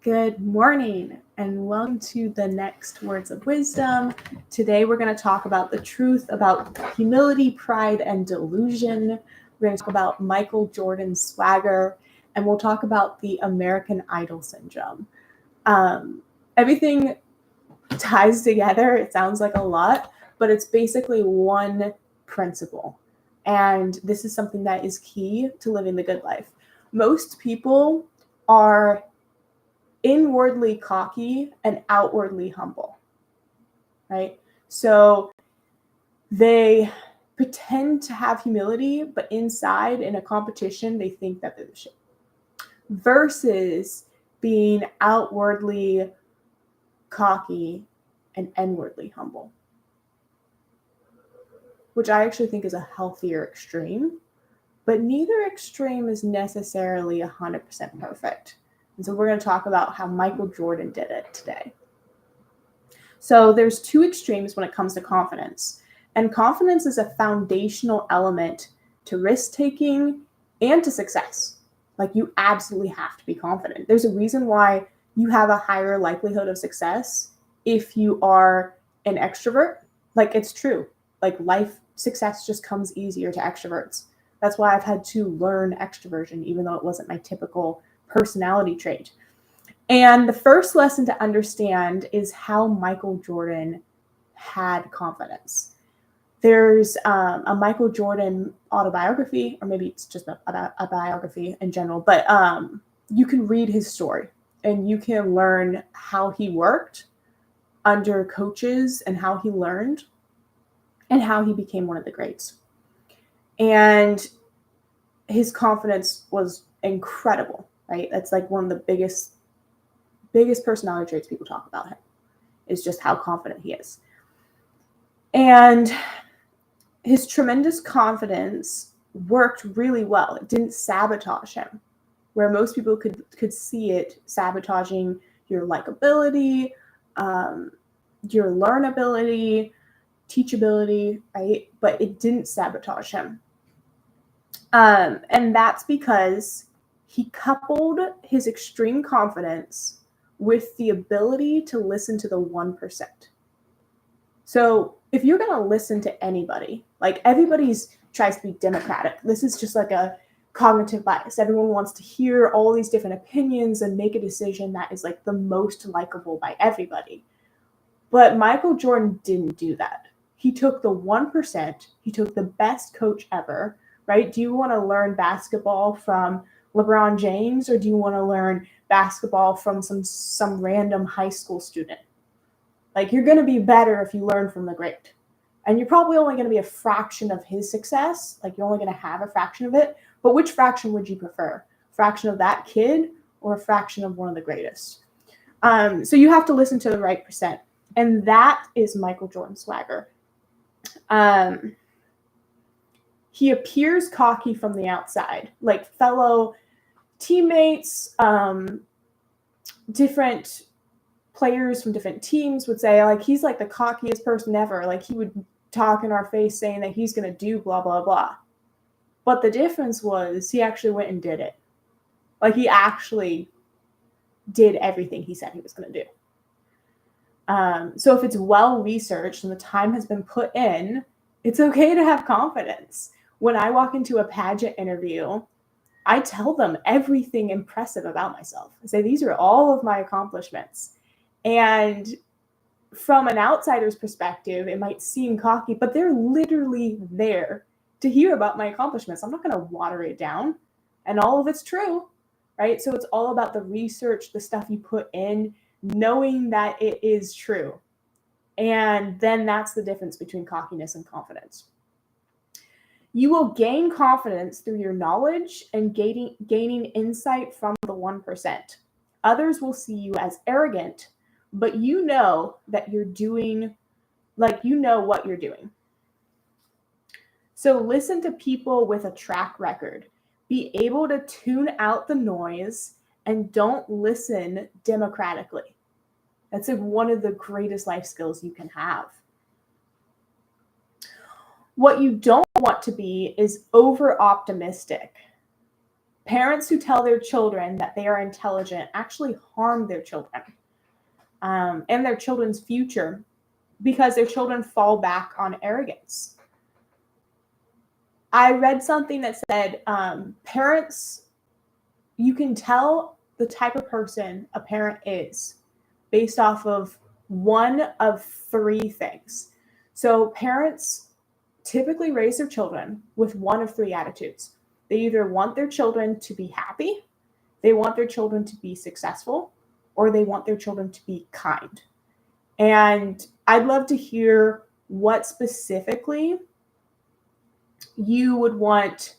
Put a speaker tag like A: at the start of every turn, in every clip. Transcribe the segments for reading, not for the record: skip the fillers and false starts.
A: Good morning and welcome to the next Words of Wisdom. Today we're going to talk about the truth about humility, pride, and delusion. We're going to talk about Michael Jordan's swagger, and we'll talk about the American Idol syndrome. Everything ties together. It sounds like a lot, but it's basically one principle. And this is something that is key to living the good life. Most people are inwardly cocky and outwardly humble, right? So they pretend to have humility, but inside in a competition, they think that they're the shit. Versus being outwardly cocky and inwardly humble, which I actually think is a healthier extreme, but neither extreme is necessarily 100% perfect. And so we're going to talk about how Michael Jordan did it today. So there's two extremes when it comes to confidence. And confidence is a foundational element to risk-taking and to success. Like, you absolutely have to be confident. There's a reason why you have a higher likelihood of success if you are an extrovert. Like, it's true. Like, life success just comes easier to extroverts. That's why I've had to learn extroversion, even though it wasn't my typical personality trait. And the first lesson to understand is how Michael Jordan had confidence. There's a Michael Jordan autobiography, or maybe it's just a biography in general, but you can read his story and you can learn how he worked under coaches and how he learned and how he became one of the greats. And his confidence was incredible. Right? That's like one of the biggest personality traits people talk about him, is just how confident he is. And his tremendous confidence worked really well. It didn't sabotage him, where most people could see it sabotaging your likability, your learnability, teachability, right? But it didn't sabotage him. And that's because he coupled his extreme confidence with the ability to listen to the 1%. So if you're going to listen to anybody, like, everybody's tries to be democratic. This is just like a cognitive bias. Everyone wants to hear all these different opinions and make a decision that is like the most likable by everybody. But Michael Jordan didn't do that. He took the 1%. He took the best coach ever, right? Do you want to learn basketball from LeBron James, or do you want to learn basketball from some random high school student? Like, you're going to be better if you learn from the great. And you're probably only going to be a fraction of his success. Like, you're only going to have a fraction of it. But which fraction would you prefer? A fraction of that kid or a fraction of one of the greatest? So you have to listen to the right percent. And that is Michael Jordan's swagger. He appears cocky from the outside. Like, fellow teammates, different players from different teams would say, like, he's like the cockiest person ever. Like, he would talk in our face saying that he's going to do blah, blah, blah. But the difference was he actually went and did it. Like, he actually did everything he said he was going to do. So if it's well researched and the time has been put in, it's okay to have confidence. When I walk into a pageant interview, I tell them everything impressive about myself. I say, these are all of my accomplishments. And from an outsider's perspective, it might seem cocky, but they're literally there to hear about my accomplishments. I'm not going to water it down. And all of it's true, right? So it's all about the research, the stuff you put in, knowing that it is true. And then that's the difference between cockiness and confidence. You will gain confidence through your knowledge and gaining insight from the 1%. Others will see you as arrogant, but you know that you're doing, like, you know what you're doing. So listen to people with a track record. Be able to tune out the noise and don't listen democratically. That's like one of the greatest life skills you can have. What you don't want to be is over optimistic. Parents who tell their children that they are intelligent actually harm their children and their children's future because their children fall back on arrogance. I read something that said parents, you can tell the type of person a parent is based off of one of three things. So parents typically raise their children with one of three attitudes. They either want their children to be happy, they want their children to be successful, or they want their children to be kind. And I'd love to hear what specifically you would want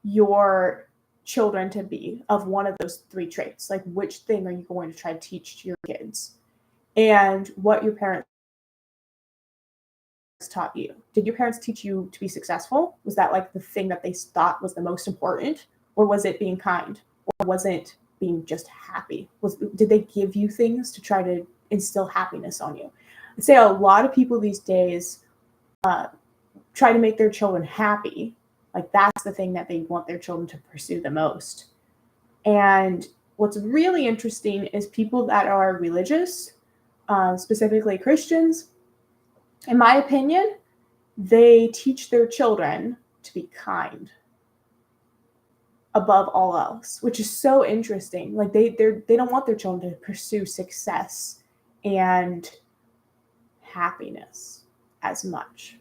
A: your children to be of one of those three traits. Like, which thing are you going to try to teach to your kids? And what your parents taught you. Did your parents teach you to be successful? Was that like the thing that they thought was the most important? Or was it being kind? Or was it being just happy? Did they give you things to try to instill happiness on you? I'd say a lot of people these days try to make their children happy. Like, that's the thing that they want their children to pursue the most. And what's really interesting is people that are religious, specifically Christians, in my opinion, they teach their children to be kind above all else, which is so interesting. Like, they don't want their children to pursue success and happiness as much.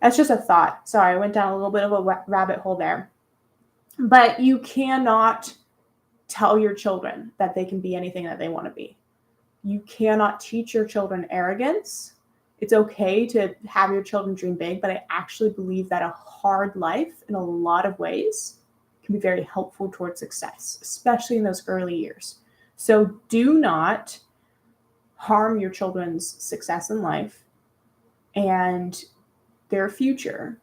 A: That's just a thought. Sorry, I went down a little bit of a rabbit hole there. But you cannot tell your children that they can be anything that they want to be. You cannot teach your children arrogance. It's okay to have your children dream big, but I actually believe that a hard life in a lot of ways can be very helpful towards success, especially in those early years. So do not harm your children's success in life and their future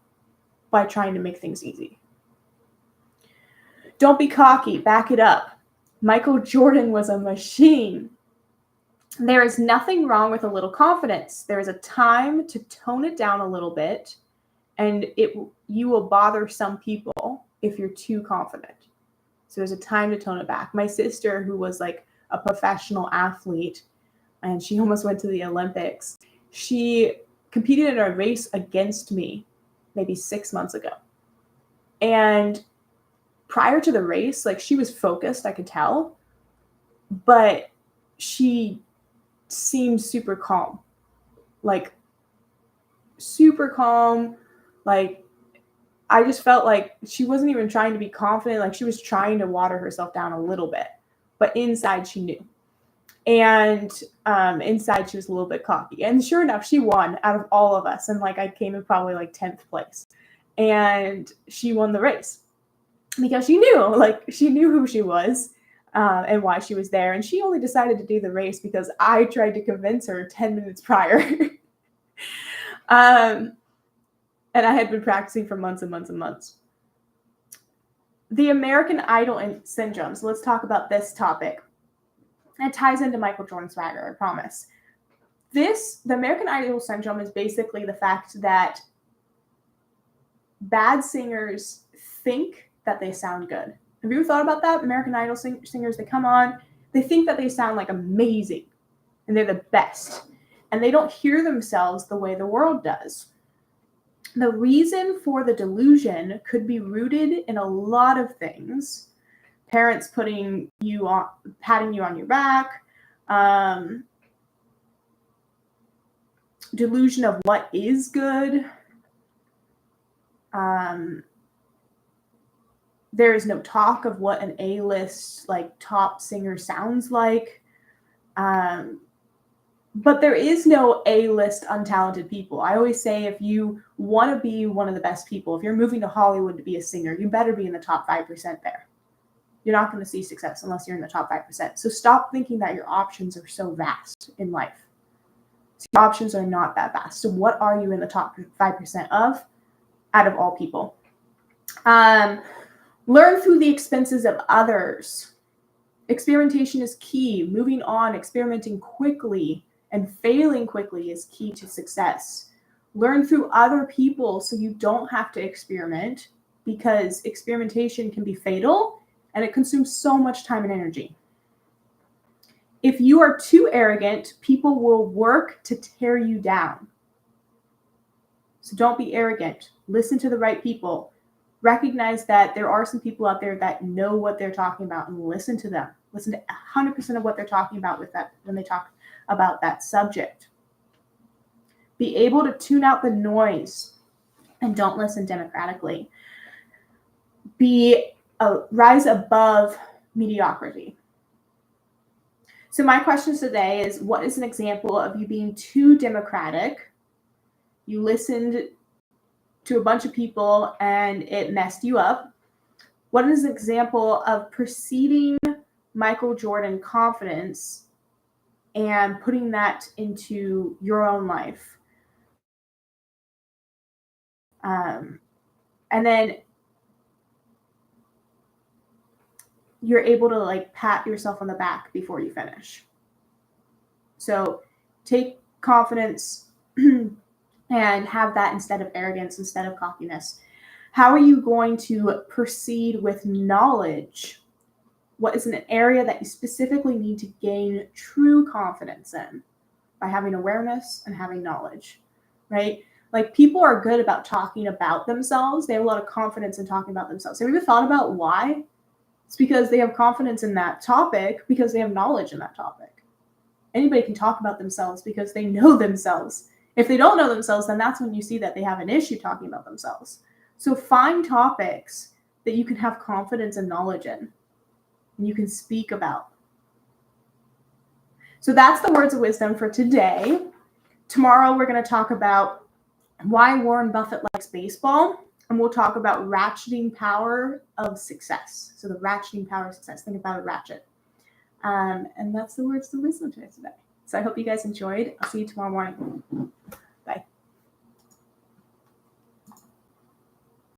A: by trying to make things easy. Don't be cocky, back it up. Michael Jordan was a machine. There is nothing wrong with a little confidence. There is a time to tone it down a little bit, and you will bother some people if you're too confident. So there's a time to tone it back. My sister, who was like a professional athlete, and she almost went to the Olympics, she competed in a race against me maybe 6 months ago. And prior to the race, like, she was focused, I could tell, but she seemed super calm. Like, super calm. Like, I just felt like she wasn't even trying to be confident. Like, she was trying to water herself down a little bit, but inside she knew. And inside she was a little bit cocky. And sure enough, she won out of all of us. And like, I came in probably like 10th place. And she won the race because she knew who she was and why she was there. And she only decided to do the race because I tried to convince her 10 minutes prior. And I had been practicing for months and months and months. The American Idol syndrome. So let's talk about this topic. It ties into Michael Jordan swagger, I promise. The American Idol syndrome is basically the fact that bad singers think that they sound good. Have you ever thought about that? American Idol singers, they come on, they think that they sound like amazing, and they're the best. And they don't hear themselves the way the world does. The reason for the delusion could be rooted in a lot of things. Parents patting you on your back, delusion of what is good. There is no talk of what an A-list, like, top singer sounds like. But there is no A-list untalented people. I always say, if you want to be one of the best people, if you're moving to Hollywood to be a singer, you better be in the top 5% there. You're not going to see success unless you're in the top 5%. So stop thinking that your options are so vast in life. So your options are not that vast. So what are you in the top 5% of out of all people? Learn through the expenses of others. Experimentation is key. Moving on, experimenting quickly and failing quickly is key to success. Learn through other people so you don't have to experiment, because experimentation can be fatal and it consumes so much time and energy. If you are too arrogant, people will work to tear you down. So don't be arrogant. Listen to the right people. Recognize that there are some people out there that know what they're talking about, and listen to them. Listen to 100% of what they're talking about with that when they talk about that subject. Be able to tune out the noise and don't listen democratically. Rise above mediocrity. So my question today is, what is an example of you being too democratic? You listened to a bunch of people and it messed you up. What is an example of preceding Michael Jordan confidence and putting that into your own life? And then you're able to like pat yourself on the back before you finish. So take confidence and have that instead of arrogance, instead of cockiness. How are you going to proceed with knowledge? What is an area that you specifically need to gain true confidence in? By having awareness and having knowledge, right? Like, people are good about talking about themselves. They have a lot of confidence in talking about themselves. Have you ever thought about why? It's because they have confidence in that topic, because they have knowledge in that topic. Anybody can talk about themselves because they know themselves. If they don't know themselves, then that's when you see that they have an issue talking about themselves. So find topics that you can have confidence and knowledge in, and you can speak about. So that's the words of wisdom for today. Tomorrow, we're going to talk about why Warren Buffett likes baseball, and we'll talk about ratcheting power of success. So the ratcheting power of success. Think about a ratchet. And that's the words of wisdom today. So I hope you guys enjoyed. I'll see you tomorrow morning. Bye.